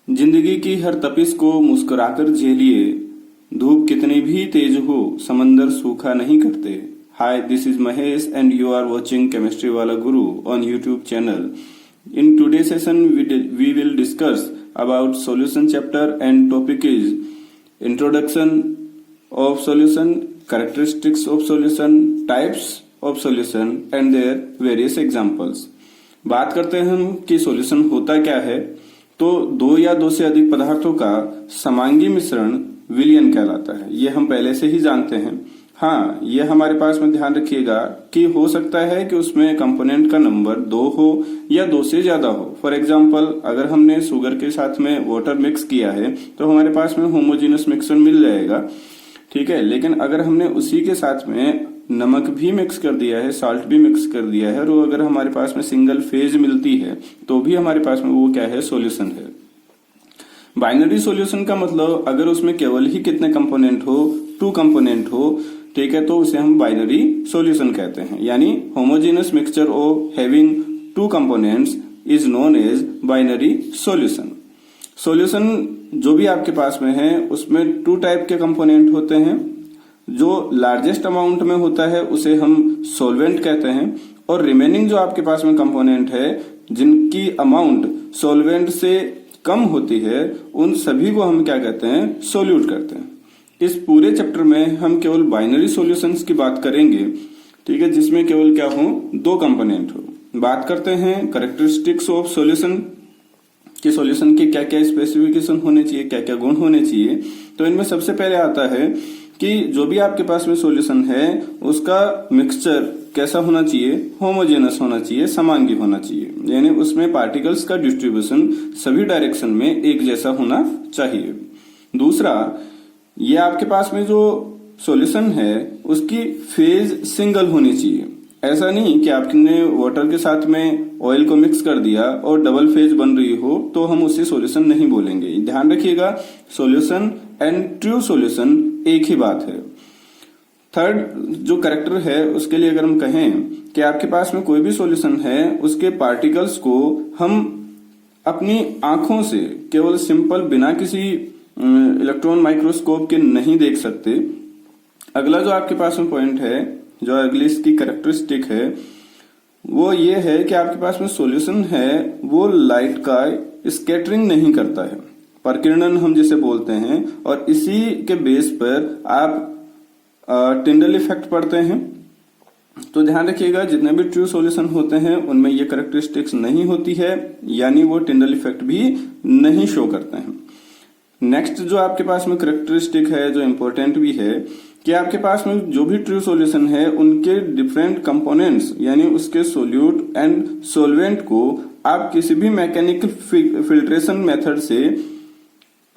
जिंदगी की हर तपिश को मुस्कुराकर झेलिए, धूप कितनी भी तेज हो समंदर सूखा नहीं करते। Hi, this is Mahesh and you are watching chemistry Wala Guru on YouTube channel. In today's session, we will discuss about solution chapter and topic is introduction of solution, characteristics of solution, types of solution and their various examples. बात करते हैं हम कि solution होता क्या है. तो दो या दो से अधिक पदार्थों का समांगी मिश्रण विलयन कहलाता है. ये हम पहले से ही जानते हैं. हाँ, ये हमारे पास में ध्यान रखिएगा कि हो सकता है कि उसमें कंपोनेंट का नंबर 2 हो या 2 से ज्यादा हो. फॉर एग्जाम्पल, अगर हमने शुगर के साथ में वाटर मिक्स किया है तो हमारे पास में होमोजीनियस मिक्सचर मिल जाएगा. ठीक है, लेकिन अगर हमने उसी के साथ में नमक भी मिक्स कर दिया है, साल्ट भी मिक्स कर दिया है, और अगर हमारे पास में सिंगल फेज मिलती है तो भी हमारे पास में वो क्या है, सॉल्यूशन है. बाइनरी सॉल्यूशन का मतलब अगर उसमें केवल ही कितने कंपोनेंट हो, 2 कंपोनेंट हो, ठीक है, तो उसे हम बाइनरी सॉल्यूशन कहते हैं. यानी homogeneous mixture of having 2 components is known as binary solution. Solution जो भी आपके पास में है उसमें 2 टाइप के कंपोनेंट होते हैं. जो लार्जेस्ट अमाउंट में होता है उसे हम सॉल्वेंट कहते हैं, और रिमेनिंग जो आपके पास में कंपोनेंट है जिनकी अमाउंट सॉल्वेंट से कम होती है, उन सभी को हम क्या कहते हैं, सोल्यूट कहते हैं. इस पूरे चैप्टर में हम केवल बाइनरी सॉल्यूशंस की बात करेंगे. ठीक है, जिसमें केवल क्या हो, 2 कंपोनेंट हो. बात करते हैं कैरेक्टरिस्टिक्स ऑफ सॉल्यूशन कि सॉल्यूशन के क्या क्या स्पेसिफिकेशन होने चाहिए, क्या क्या गुण होने चाहिए. तो इनमें सबसे पहले आता है कि जो भी आपके पास में सॉल्यूशन है उसका मिक्सचर कैसा होना चाहिए, होमोजेनस होना चाहिए, समांगी होना चाहिए. यानी उसमें पार्टिकल्स का डिस्ट्रीब्यूशन सभी डायरेक्शन में एक जैसा होना चाहिए. दूसरा, ये आपके पास में जो सॉल्यूशन है उसकी फेज सिंगल होनी चाहिए. ऐसा नहीं कि आपने वाटर के साथ में ऑयल को मिक्स कर दिया और डबल फेज बन रही हो तो हम उसे सॉल्यूशन नहीं बोलेंगे. ध्यान रखिएगा, सॉल्यूशन एंड ट्रू सॉल्यूशन एक ही बात है. थर्ड जो कैरेक्टर है उसके लिए अगर हम कहें कि आपके पास में कोई भी सॉल्यूशन है उसके पार्टिकल्स को हम अपनी आंखों से केवल सिंपल बिना किसी इलेक्ट्रॉन माइक्रोस्कोप के नहीं देख सकते. अगला जो आपके पास में पॉइंट है, जो अगली इसकी कैरेक्टरिस्टिक है, वो ये है कि आपके पास में सॉल्यूशन है वो लाइट का स्कैटरिंग नहीं करता है, प्रकीर्णन हम जिसे बोलते हैं, और इसी के बेस पर आप टिंडल इफेक्ट पढ़ते हैं. तो ध्यान रखिएगा, जितने भी ट्रू सॉल्यूशन होते हैं उनमें ये कैरेक्टरिस्टिक्स नहीं होती है, यानी वो टिंडल इफेक्ट भी नहीं शो करते हैं. नेक्स्ट जो आपके पास में कैरेक्टरिस्टिक है, जो इंपॉर्टेंट भी है, कि आपके पास में जो भी ट्रू सॉल्यूशन है उनके डिफरेंट कंपोनेंट्स यानी उसके सोल्यूट एंड सॉल्वेंट को आप किसी भी मैकेनिकल फिल्ट्रेशन मेथड से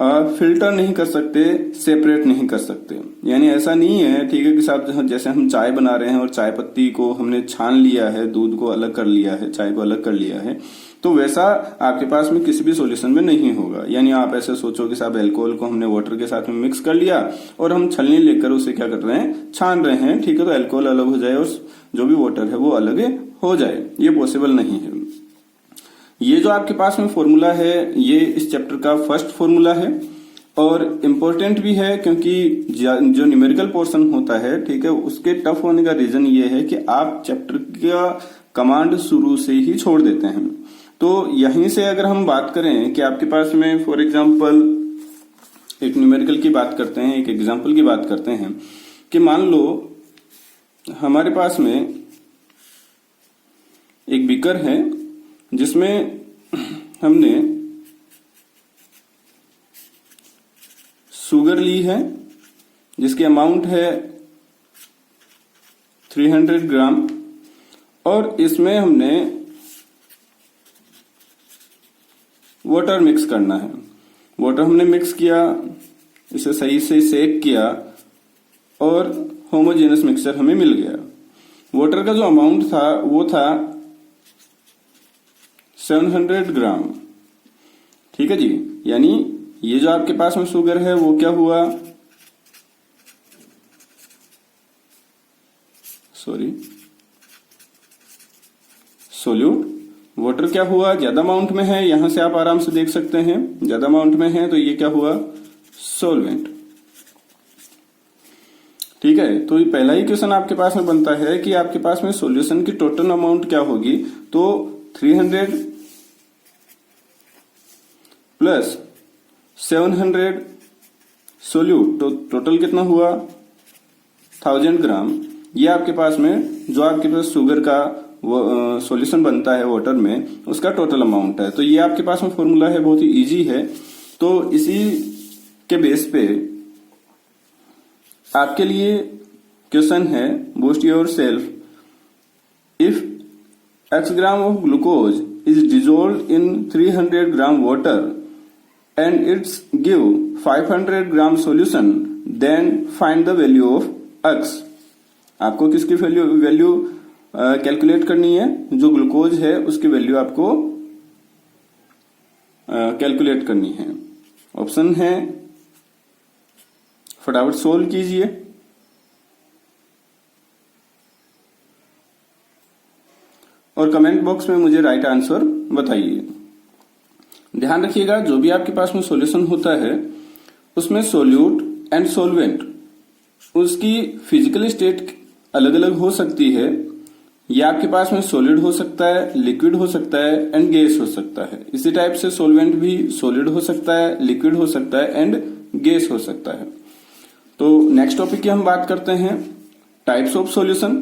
फिल्टर नहीं कर सकते, सेपरेट नहीं कर सकते. यानी ऐसा नहीं है, ठीक है, कि साहब जैसे हम चाय बना रहे हैं और चाय पत्ती को हमने छान लिया है, दूध को अलग कर लिया है, चाय को अलग कर लिया है, तो वैसा आपके पास में किसी भी सॉल्यूशन में नहीं होगा. यानी आप ऐसे सोचो कि साहब अल्कोहल को हमने वाटर के साथ में मिक्स कर लिया और हम छलनी लेकर उसे क्या कर रहे हैं, छान रहे हैं. ठीक है, तो अल्कोहल अलग हो जाए और जो भी वाटर है वो अलग हो जाए, ये पॉसिबल नहीं है. ये जो आपके पास में फॉर्मूला है ये इस चैप्टर का फर्स्ट फॉर्मूला है और इम्पोर्टेंट भी है, क्योंकि जो न्यूमेरिकल पोर्शन होता है, ठीक है, उसके टफ होने का रीजन ये है कि आप चैप्टर का कमांड शुरू से ही छोड़ देते हैं. तो यहीं से अगर हम बात करें कि आपके पास में फॉर एग्जांपल एक न्यूमेरिकल की बात करते हैं, एक एग्जांपल की बात करते हैं कि मान लो हमारे पास में एक बीकर है जिसमें हमने शुगर ली है जिसकी अमाउंट है 300 ग्राम, और इसमें हमने वाटर मिक्स करना है. वाटर हमने मिक्स किया, इसे सही से सेक किया और होमोजेनस मिक्सचर हमें मिल गया. वाटर का जो अमाउंट था वो था 700 ग्राम. ठीक है जी, यानी ये जो आपके पास में शुगर है वो क्या हुआ, सोल्यूट वाटर क्या हुआ, ज्यादा अमाउंट में है, यहां से आप आराम से देख सकते हैं ज्यादा अमाउंट में है, तो ये क्या हुआ, सॉल्वेंट। ठीक है, तो ये पहला ही क्वेश्चन आपके पास में बनता है कि आपके पास में सॉल्यूशन की टोटल अमाउंट क्या होगी। तो 300 प्लस 700 सोल्यूट, तो टोटल कितना हुआ, 1000 ग्राम। ये आपके पास में जो आपके पास शुगर का सॉल्यूशन बनता है वाटर में, उसका टोटल अमाउंट है। तो ये आपके पास में फॉर्मूला है, बहुत ही इजी है। तो इसी के बेस पे आपके लिए क्वेश्चन है, boost yourself. If x gram of glucose is dissolve in 300 gram water and it's give 500 gram solution, then find the value of x। आपको किसकी वैल्यू कैलकुलेट करनी है, जो ग्लूकोज है उसकी वैल्यू आपको कैलकुलेट करनी है। ऑप्शन है, फटाफट सोल्व कीजिए। और कमेंट बॉक्स में मुझे राइट आंसर बताइए। ध्यान रखिएगा, जो भी आपके पास में सॉल्यूशन होता है उसमें सोल्यूट एंड सॉल्वेंट, उसकी फिजिकल स्टेट अलग अलग हो सकती है। ये आपके पास में सॉलिड हो सकता है, लिक्विड हो सकता है एंड गैस हो सकता है। इसी टाइप से सॉल्वेंट भी सॉलिड हो सकता है, लिक्विड हो सकता है एंड गैस हो सकता है। तो नेक्स्ट टॉपिक की हम बात करते हैं टाइप्स ऑफ सॉल्यूशन,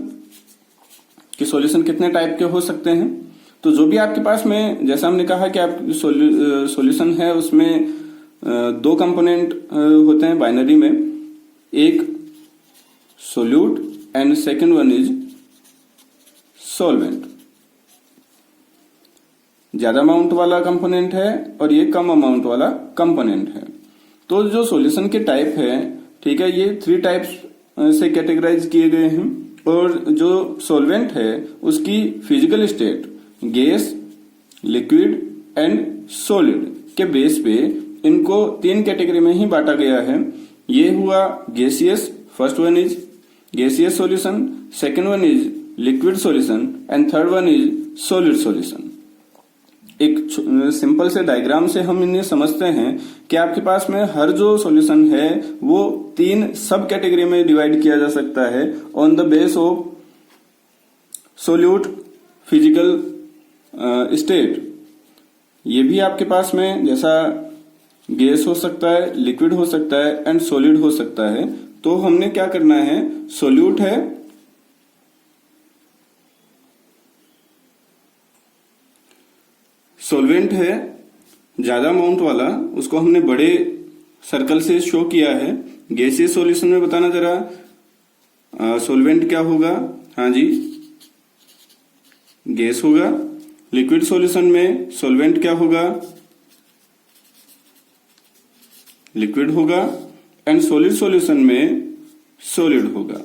कि सॉल्यूशन कितने टाइप के हो सकते हैं। तो जो भी आपके पास में, जैसा हमने कहा कि आप सॉल्यूशन है उसमें दो कंपोनेंट होते हैं बाइनरी में, एक solute and second one is solvent. ज्यादा अमाउंट वाला कंपोनेंट है और ये कम अमाउंट वाला कंपोनेंट है। तो जो सॉल्यूशन के टाइप है, ठीक है, ये 3 टाइप्स से कैटेगराइज किए गए हैं। और जो सॉल्वेंट है उसकी physical state gas, liquid and solid के बेस पे इनको 3 कैटेगरी में ही बांटा गया है। ये हुआ gaseous, first one is gaseous solution, second one is liquid solution and third one is solid solution. एक सिंपल से डायग्राम से हम इन्हें समझते हैं कि आपके पास में हर जो सॉल्यूशन है वो 3 सब कैटेगरी में डिवाइड किया जा सकता है on the base of solute physical state. ये भी आपके पास में जैसा गैस हो सकता है, लिक्विड हो सकता है एंड सॉलिड हो सकता है। तो हमने क्या करना है, सोल्यूट है, सॉल्वेंट है ज्यादा अमाउंट वाला, उसको हमने बड़े सर्कल से शो किया है। गैसीय सॉल्यूशन में बताना जरा, सॉल्वेंट क्या होगा, हाँ जी गैस होगा। लिक्विड सॉल्यूशन में सॉल्वेंट क्या होगा, लिक्विड होगा एंड सॉलिड सॉल्यूशन में सॉलिड होगा।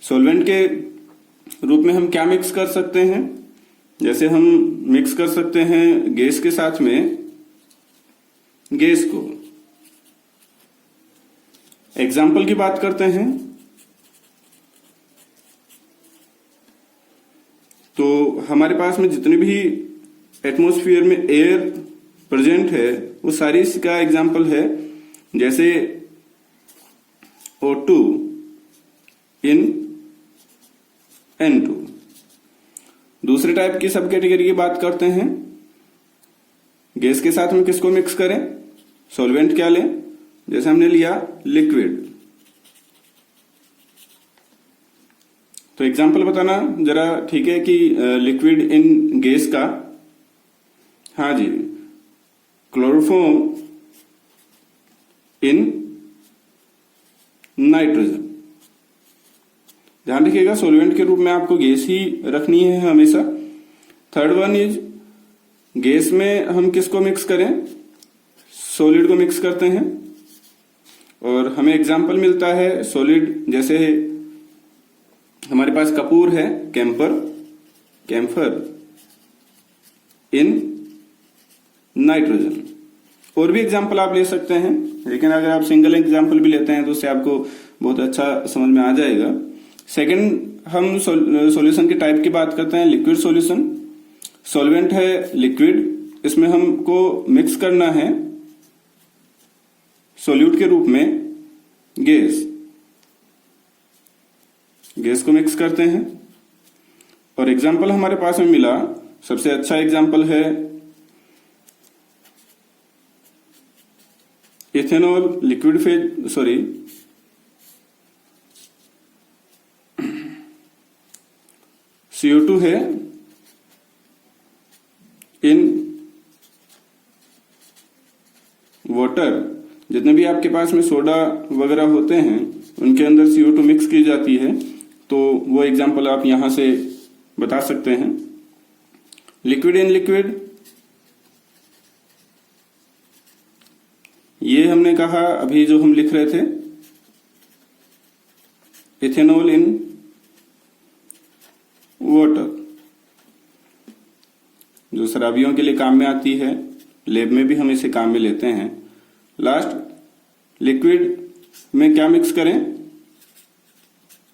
सॉल्वेंट के रूप में हम क्या मिक्स कर सकते हैं, जैसे हम मिक्स कर सकते हैं गैस के साथ में गैस को। एग्जाम्पल की बात करते हैं तो हमारे पास में जितने भी एटमॉस्फेयर में एयर प्रेजेंट है वो सारी इसका एग्जाम्पल है। जैसे O2 इन N2। दूसरे टाइप की सब कैटेगरी की बात करते हैं, गैस के साथ में किसको मिक्स करें, सॉल्वेंट क्या लें, जैसे हमने लिया लिक्विड। तो एग्जांपल बताना जरा, ठीक है, कि लिक्विड इन गैस का, हाँ जी, क्लोरोफॉर्म इन नाइट्रोजन। ध्यान रखिएगा सॉल्वेंट के रूप में आपको गैस ही रखनी है हमेशा। थर्ड वन इज गैस में हम किसको मिक्स करें, सॉलिड को मिक्स करते हैं और हमें एग्जांपल मिलता है सॉलिड, जैसे हमारे पास कपूर है, कैम्फर इन नाइट्रोजन। और भी एग्जांपल आप ले सकते हैं, लेकिन अगर आप सिंगल एग्जांपल भी लेते हैं तो उससे आपको बहुत अच्छा समझ में आ जाएगा। सेकंड हम सॉल्यूशन के टाइप की बात करते हैं, लिक्विड सॉल्यूशन। सॉल्वेंट है लिक्विड, इसमें हमको मिक्स करना है सॉल्यूट के रूप में गैस को मिक्स करते हैं। और एग्जाम्पल हमारे पास में मिला, सबसे अच्छा एग्जाम्पल है इथेनॉल लिक्विड फेज CO2 है इन वाटर। जितने भी आपके पास में सोडा वगैरह होते हैं उनके अंदर CO2 मिक्स की जाती है, तो वो एग्जाम्पल आप यहां से बता सकते हैं। लिक्विड इन लिक्विड, ये हमने कहा अभी जो हम लिख रहे थे, इथेनॉल इन वाटर, जो शराबियों के लिए काम में आती है, लैब में भी हम इसे काम में लेते हैं। लास्ट, लिक्विड में क्या मिक्स करें?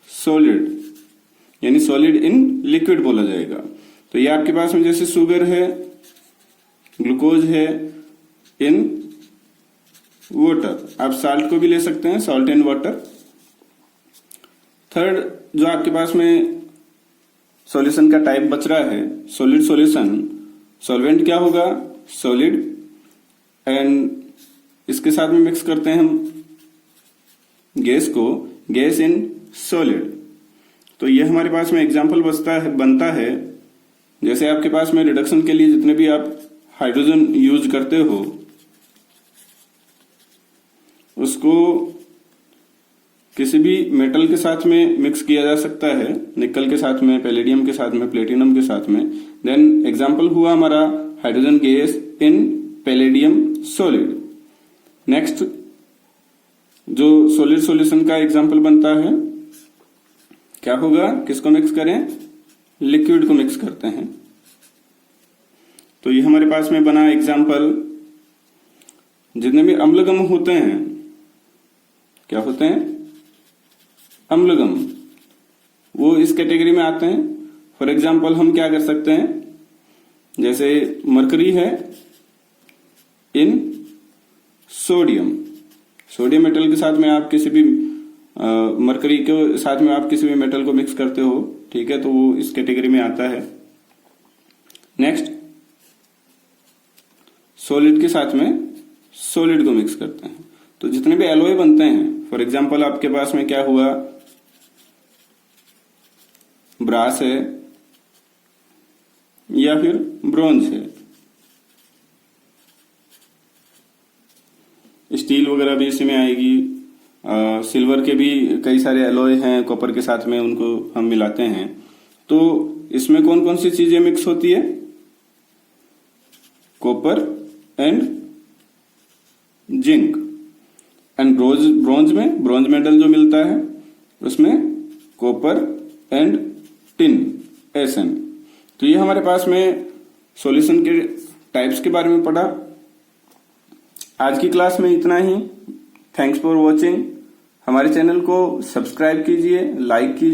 सॉलिड, यानी सॉलिड इन लिक्विड बोला जाएगा। तो ये आपके पास में जैसे शुगर है, ग्लूकोज है इन वाटर, आप साल्ट को भी ले सकते हैं, सॉल्ट इन वाटर। थर्ड, जो आपके पास में सॉल्यूशन का टाइप बच रहा है, सॉलिड सॉल्यूशन। सॉल्वेंट क्या होगा? सॉलिड, एंड इसके साथ में मिक्स करते हैं हम गैस को, गैस इन सॉलिड। तो ये हमारे पास में एग्जाम्पल बनता है। जैसे आपके पास में रिडक्शन के लिए जितने भी आप हाइड्रोजन यूज करते हो, उसको किसी भी मेटल के साथ में मिक्स किया जा सकता है, निकल के साथ में, पैलेडियम के साथ में, प्लेटिनम के साथ में। देन एग्जाम्पल हुआ हमारा hydrogen gas in palladium solid. Next, जो सॉलिड सॉल्यूशन का एग्जाम्पल बनता है, क्या होगा? किसको मिक्स करें? लिक्विड को मिक्स करते हैं। तो ये हमारे पास में बना एग्जाम्पल। जितने भी अम्लगम होते हैं, क्या होते हैं? अम्लगम, वो इस कैटेगरी में आते हैं। फॉर एग्जाम्पल हम क्या कर सकते हैं, जैसे मरकरी है इन सोडियम। सोडियम मेटल के साथ में आप किसी भी मरकरी के साथ में आप किसी भी मेटल को मिक्स करते हो, ठीक है, तो वो इस कैटेगरी में आता है। नेक्स्ट, सॉलिड के साथ में सॉलिड को मिक्स करते हैं। तो जितने भी एलॉय बनते हैं, फॉर एग्जांपल आपके पास में क्या हुआ, ब्रास है या फिर ब्रोंज है, स्टील वगैरह भी इसी में आएगी। सिल्वर के भी कई सारे एलॉय हैं कॉपर के साथ में, उनको हम मिलाते हैं। तो इसमें कौन कौन सी चीजें मिक्स होती है? Copper and zinc. And bronze metal जो मिलता है उसमें कॉपर एंड टिन, SN। तो ये हमारे पास में सॉल्यूशन के टाइप्स के बारे में पढ़ा। आज की क्लास में इतना ही। Thanks for watching. हमारे चैनल को सब्सक्राइब कीजिए, लाइक कीजिए।